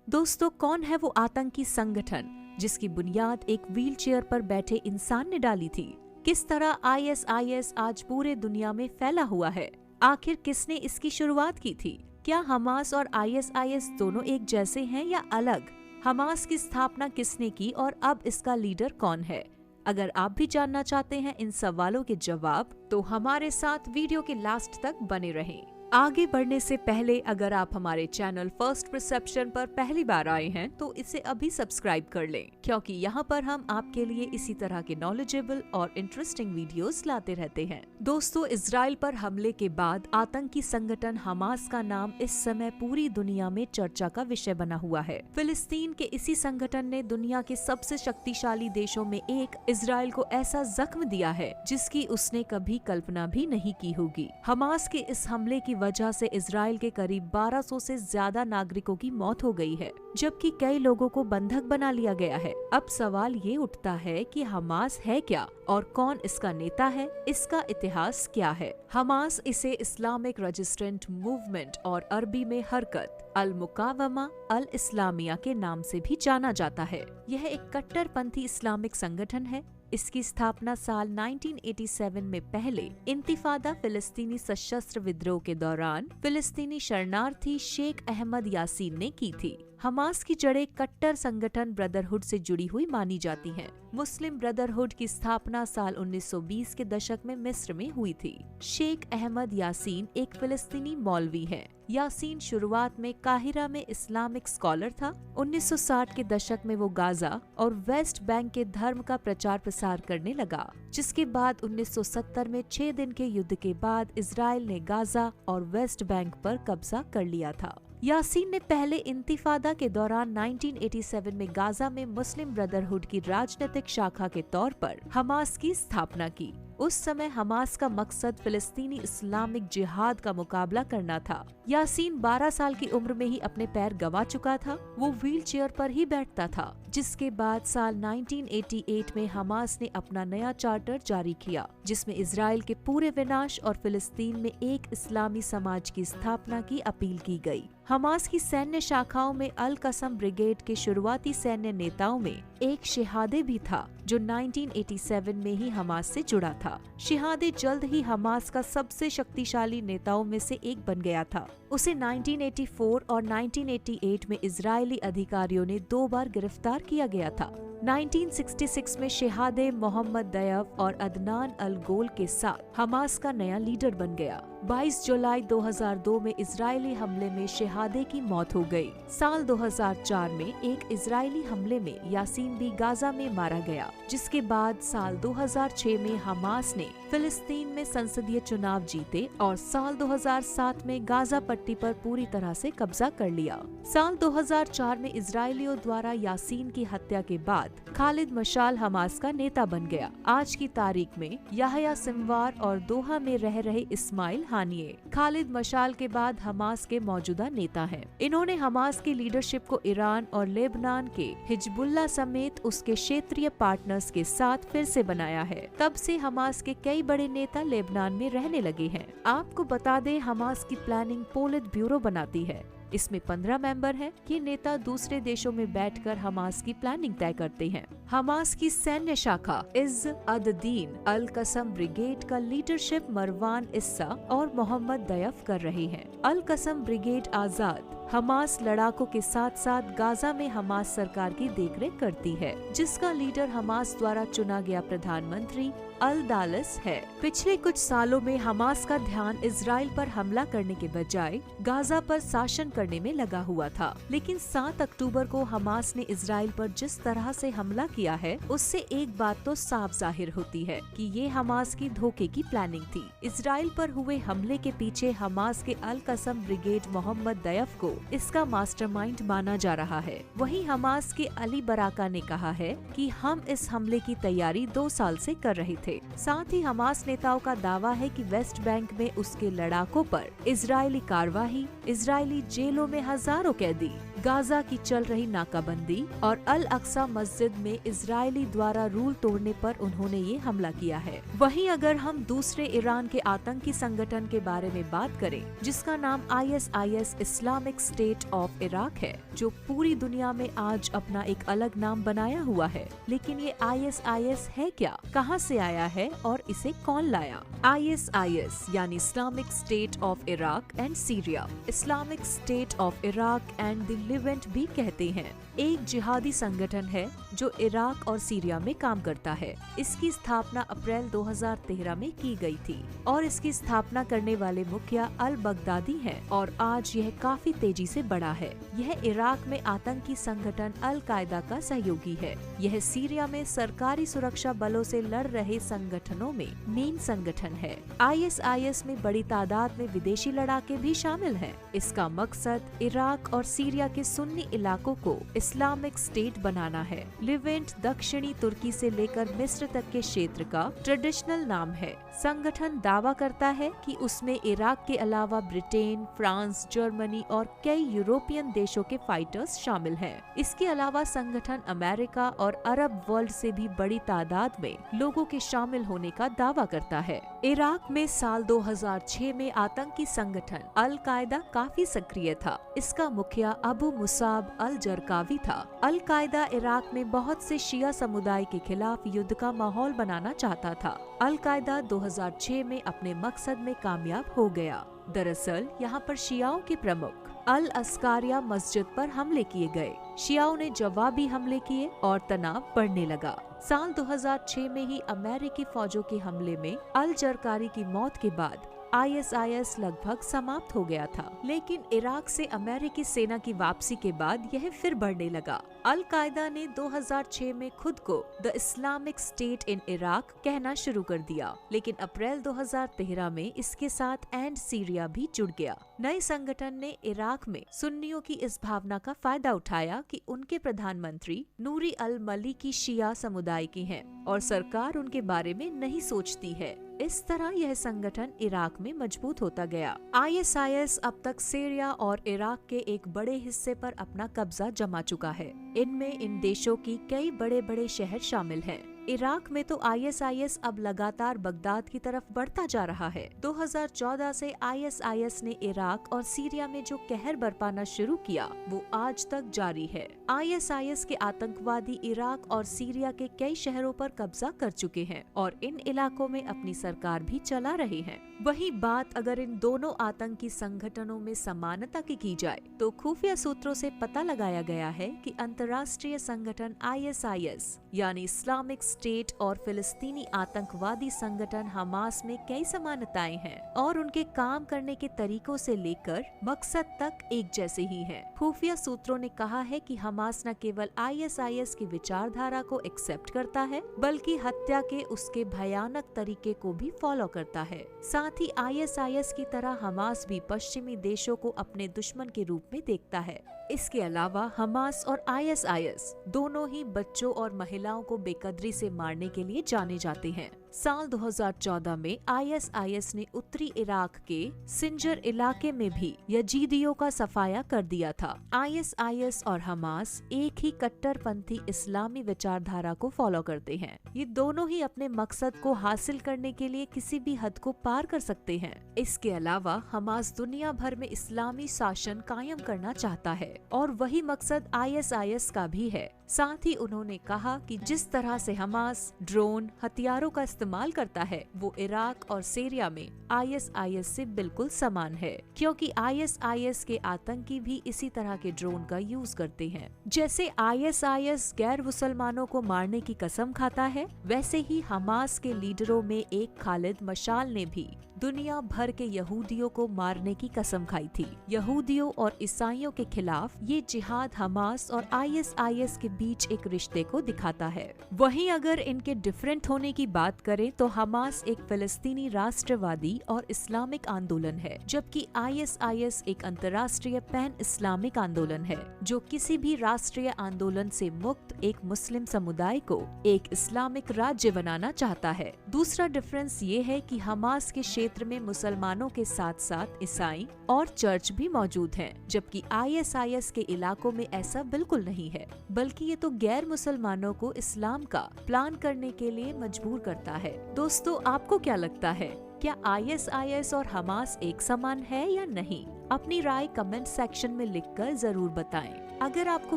दोस्तों, कौन है वो आतंकी संगठन जिसकी बुनियाद एक व्हीलचेयर पर बैठे इंसान ने डाली थी? किस तरह ISIS आज पूरे दुनिया में फैला हुआ है? आखिर किसने इसकी शुरुआत की थी? क्या हमास और ISIS दोनों एक जैसे हैं या अलग? हमास की स्थापना किसने की और अब इसका लीडर कौन है? अगर आप भी जानना चाहते हैं इन सवालों के जवाब, तो हमारे साथ वीडियो के लास्ट तक बने रहें। आगे बढ़ने से पहले अगर आप हमारे चैनल फर्स्ट परसेप्शन पर पहली बार आए हैं तो इसे अभी सब्सक्राइब कर लें, क्योंकि यहाँ पर हम आपके लिए इसी तरह के नॉलेजेबल और इंटरेस्टिंग वीडियोस लाते रहते हैं। दोस्तों, इजराइल पर हमले के बाद आतंकी संगठन हमास का नाम इस समय पूरी दुनिया में चर्चा का विषय बना हुआ है। फिलिस्तीन के इसी संगठन ने दुनिया के सबसे शक्तिशाली देशों में एक इजराइल को ऐसा जख्म दिया है जिसकी उसने कभी कल्पना भी नहीं की होगी। हमास के इस हमले की वजह से इजराइल के करीब 1200 से ज्यादा नागरिकों की मौत हो गई है, जबकि कई लोगों को बंधक बना लिया गया है। अब सवाल ये उठता है कि हमास है क्या और कौन इसका नेता है? इसका इतिहास क्या है? हमास इसे इस्लामिक रेजिस्टेंट मूवमेंट और अरबी में हरकत अल मुकावमा अल इस्लामिया के नाम से भी जाना जाता है। यह एक कट्टरपंथी इस्लामिक संगठन है। इसकी स्थापना साल 1987 में पहले इंतिफादा फिलिस्तीनी सशस्त्र विद्रोह के दौरान फिलिस्तीनी शरणार्थी शेख अहमद यासीन ने की थी। हमास की जड़ें कट्टर संगठन ब्रदरहुड से जुड़ी हुई मानी जाती हैं। मुस्लिम ब्रदरहुड की स्थापना साल 1920 के दशक में मिस्र में हुई थी। शेख अहमद यासीन एक फिलिस्तीनी मौलवी है। यासीन शुरुआत में काहिरा में इस्लामिक स्कॉलर था। 1960 के दशक में वो गाजा और वेस्ट बैंक के धर्म का प्रचार प्रसार करने लगा, जिसके बाद 1970 में 6 दिन के युद्ध के बाद इजराइल ने गाजा और वेस्ट बैंक पर कब्जा कर लिया था। यासीन ने पहले इंतिफादा के दौरान 1987 में गाजा में मुस्लिम ब्रदरहुड की राजनीतिक शाखा के तौर पर हमास की स्थापना की। उस समय हमास का मकसद फिलिस्तीनी इस्लामिक जिहाद का मुकाबला करना था। यासीन 12 साल की उम्र में ही अपने पैर गंवा चुका था। वो व्हील चेयर पर ही बैठता था, जिसके बाद साल 1988 में हमास ने अपना नया चार्टर जारी किया, जिसमें इजराइल के पूरे विनाश और फिलिस्तीन में एक इस्लामी समाज की स्थापना की अपील की गई। हमास की सैन्य शाखाओं में अल कसम ब्रिगेड के शुरुआती सैन्य नेताओं में एक शिहादे भी था, जो 1987 में ही हमास से जुड़ा था। शिहादे जल्द ही हमास का सबसे शक्तिशाली नेताओं में से एक बन गया था। उसे 1984 और 1988 में इजरायली अधिकारियों ने 2 बार गिरफ्तार किया गया था। 1966 में शिहादे मोहम्मद दयफ और अदनान अल गोल के साथ हमास का नया लीडर बन गया। 22 जुलाई 2002 में इजरायली हमले में शिहादे की मौत हो गई। साल 2004 में एक इजरायली हमले में यासीन भी गाजा में मारा गया, जिसके बाद साल 2006 में हमास ने फिलिस्तीन में संसदीय चुनाव जीते और साल 2007 में गाजा पट्टी पर पूरी तरह से कब्जा कर लिया। साल 2004 में इजरायलियों द्वारा यासीन की हत्या के बाद खालिद मशाल हमास का नेता बन गया। आज की तारीख में याहया सिंवार और दोहा में रह रहे इस्माइल हानिये खालिद मशाल के बाद हमास के मौजूदा नेता हैं। इन्होंने हमास की लीडरशिप को ईरान और लेबनान के हिजबुल्लाह समेत उसके क्षेत्रीय पार्टनर्स के साथ फिर से बनाया है। तब से हमास के कई बड़े नेता लेबनान में रहने लगे हैं। आपको बता दें, हमास की प्लानिंग पोलिट ब्यूरो बनाती है। इसमें 15 मेंबर हैं। ये नेता दूसरे देशों में बैठकर हमास की प्लानिंग तय करते हैं। हमास की सैन्य शाखा इज़्ज़ अद-दीन अल कसम ब्रिगेड का लीडरशिप मरवान इस्सा और मोहम्मद दयफ कर रहे हैं। अल कसम ब्रिगेड आजाद हमास लड़ाकों के साथ साथ गाजा में हमास सरकार की देखरेख करती है, जिसका लीडर हमास द्वारा चुना गया प्रधानमंत्री अल दालस है। पिछले कुछ सालों में हमास का ध्यान इजराइल पर हमला करने के बजाय गाजा पर शासन करने में लगा हुआ था, लेकिन 7 अक्टूबर को हमास ने इजराइल पर जिस तरह से हमला किया है, उससे एक बात तो साफ जाहिर होती है कि ये हमास की धोखे की प्लानिंग थी। इजराइल पर हुए हमले के पीछे हमास के अल कसम ब्रिगेड मोहम्मद दयफ को इसका मास्टरमाइंड माना जा रहा है। वहीं हमास के अली बराका ने कहा है कि हम इस हमले की तैयारी 2 साल से कर रहे थे। साथ ही हमास नेताओं का दावा है कि वेस्ट बैंक में उसके लड़ाकों पर इजरायली कार्रवाई, इजरायली जेलों में हजारों कैदी, गाजा की चल रही नाकाबंदी और अल अक्सा मस्जिद में इजरायली द्वारा रूल तोड़ने पर उन्होंने ये हमला किया है। वहीं अगर हम दूसरे ईरान के आतंकी संगठन के बारे में बात करें, जिसका नाम ISIS Islamic state of Iraq है, जो पूरी दुनिया में आज अपना एक अलग नाम बनाया हुआ है। लेकिन ये ISIS है क्या, कहां से आया है और इसे कौन लाया? ISIS यानी Islamic state of Iraq and Syria, Islamic state of Iraq and the Leivand भी कहते हैं, एक जिहादी संगठन है जो इराक और सीरिया में काम करता है। इसकी स्थापना अप्रैल 2013 में की गई थी और इसकी स्थापना करने वाले मुखिया अल बगदादी हैं और आज यह काफी तेजी से बढ़ा है। यह इराक में आतंकी संगठन अल कायदा का सहयोगी है। यह सीरिया में सरकारी सुरक्षा बलों से लड़ रहे संगठनों में मेन संगठन है। ISIS में बड़ी तादाद में विदेशी लड़ाके भी शामिल हैं। इसका मकसद इराक और सीरिया के सुन्नी इलाकों को इस्लामिक स्टेट बनाना है। लिवेंट दक्षिणी तुर्की से लेकर मिस्र तक के क्षेत्र का ट्रेडिशनल नाम है। संगठन दावा करता है कि उसमें इराक के अलावा ब्रिटेन, फ्रांस, जर्मनी और कई यूरोपियन देशों के फाइटर्स शामिल हैं। इसके अलावा संगठन अमेरिका और अरब वर्ल्ड से भी बड़ी तादाद में लोगों के शामिल होने का दावा करता है। इराक में साल 2006 में आतंकी संगठन अल कायदा काफी सक्रिय था। इसका मुखिया अबू मुसाब अल जरकावी था। अल कायदा इराक में बहुत से शिया समुदाय के खिलाफ युद्ध का माहौल बनाना चाहता था। अल कायदा 2006 में अपने मकसद में कामयाब हो गया। दरअसल यहाँ पर शियाओं के प्रमुख अल अस्कारिया मस्जिद पर हमले किए गए। शियाओं ने जवाबी हमले किए और तनाव बढ़ने लगा। साल 2006 में ही अमेरिकी फौजों के हमले में अल जरकारी की मौत के बाद ISIS लगभग समाप्त हो गया था। लेकिन इराक से अमेरिकी सेना की वापसी के बाद यह फिर बढ़ने लगा। अल कायदा ने 2006 में खुद को the Islamic state in Iraq कहना शुरू कर दिया, लेकिन अप्रैल 2013 में इसके साथ एंड सीरिया भी जुड़ गया। नए संगठन ने इराक में सुन्नियों की इस भावना का फायदा उठाया कि उनके प्रधानमंत्री नूरी अल मलिकी शिया समुदाय के हैं और सरकार उनके बारे में नहीं सोचती है। इस तरह यह संगठन इराक में मजबूत होता गया। ISIS अब तक सीरिया और इराक के एक बड़े हिस्से पर अपना कब्जा जमा चुका है। इनमें इन देशों की कई बड़े बड़े शहर शामिल हैं। इराक में तो ISIS अब लगातार बगदाद की तरफ बढ़ता जा रहा है। 2014 से ISIS ने इराक और सीरिया में जो कहर बरपाना शुरू किया वो आज तक जारी है। ISIS के आतंकवादी इराक और सीरिया के कई शहरों पर कब्जा कर चुके हैं और इन इलाकों में अपनी सरकार भी चला रहे हैं। वही बात अगर इन दोनों आतंकी संगठनों में समानता की जाए तो खुफिया सूत्रों से पता लगाया गया है कि अंतर्राष्ट्रीय संगठन ISIS यानी इस्लामिक स्टेट और फिलिस्तीनी आतंकवादी संगठन हमास में कई समानताएं हैं और उनके काम करने के तरीकों से लेकर मकसद तक एक जैसे ही हैं। खुफिया सूत्रों ने कहा है कि हमास न केवल ISIS की विचारधारा को एक्सेप्ट करता है बल्कि हत्या के उसके भयानक तरीके को भी फॉलो करता है। साथ ही ISIS की तरह हमास भी पश्चिमी देशों को अपने दुश्मन के रूप में देखता है। इसके अलावा हमास और ISIS दोनों ही बच्चों और महिलाओं को बेकदरी से मारने के लिए जाने जाते हैं। साल 2014 में ISIS ने उत्तरी इराक के सिंजर इलाके में भी यजीदियों का सफाया कर दिया था। ISIS और हमास एक ही कट्टरपंथी इस्लामी विचारधारा को फॉलो करते हैं। ये दोनों ही अपने मकसद को हासिल करने के लिए किसी भी हद को पार कर सकते हैं। इसके अलावा हमास दुनिया भर में इस्लामी शासन कायम करना चाहता है और वही मकसद ISIS का भी है। साथ ही उन्होंने कहा कि जिस तरह से हमास ड्रोन हथियारों का इस्तेमाल करता है वो इराक और सीरिया में ISIS से बिल्कुल समान है, क्योंकि ISIS के आतंकी भी इसी तरह के ड्रोन का यूज करते हैं। जैसे ISIS गैर मुसलमानों को मारने की कसम खाता है, वैसे ही हमास के लीडरों में एक खालिद मशाल ने भी दुनिया भर के यहूदियों को मारने की कसम खाई थी। यहूदियों और ईसाइयों के खिलाफ ये जिहाद हमास और ISIS के बीच एक रिश्ते को दिखाता है। वहीं अगर इनके डिफरेंट होने की बात करें तो हमास एक फिलिस्तीनी राष्ट्रवादी और इस्लामिक आंदोलन है, जबकि ISIS एक अंतर्राष्ट्रीय पैन इस्लामिक आंदोलन है जो किसी भी राष्ट्रीय आंदोलन से मुक्त एक मुस्लिम समुदाय को एक इस्लामिक राज्य बनाना चाहता है। दूसरा डिफरेंस ये है कि हमास के क्षेत्र में मुसलमानों के साथ साथ ईसाई और चर्च भी मौजूद हैं, जबकि ISIS के इलाकों में ऐसा बिल्कुल नहीं है, बल्कि ये तो गैर मुसलमानों को इस्लाम का प्लान करने के लिए मजबूर करता है। दोस्तों, आपको क्या लगता है? क्या ISIS और हमास एक समान है या नहीं? अपनी राय कमेंट सेक्शन में लिखकर जरूर बताएं। अगर आपको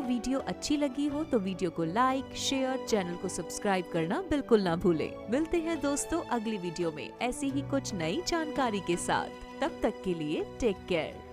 वीडियो अच्छी लगी हो तो वीडियो को लाइक, शेयर, चैनल को सब्सक्राइब करना बिल्कुल ना भूलें। मिलते हैं दोस्तों अगली वीडियो में ऐसी ही कुछ नई जानकारी के साथ। तब तक के लिए टेक केयर।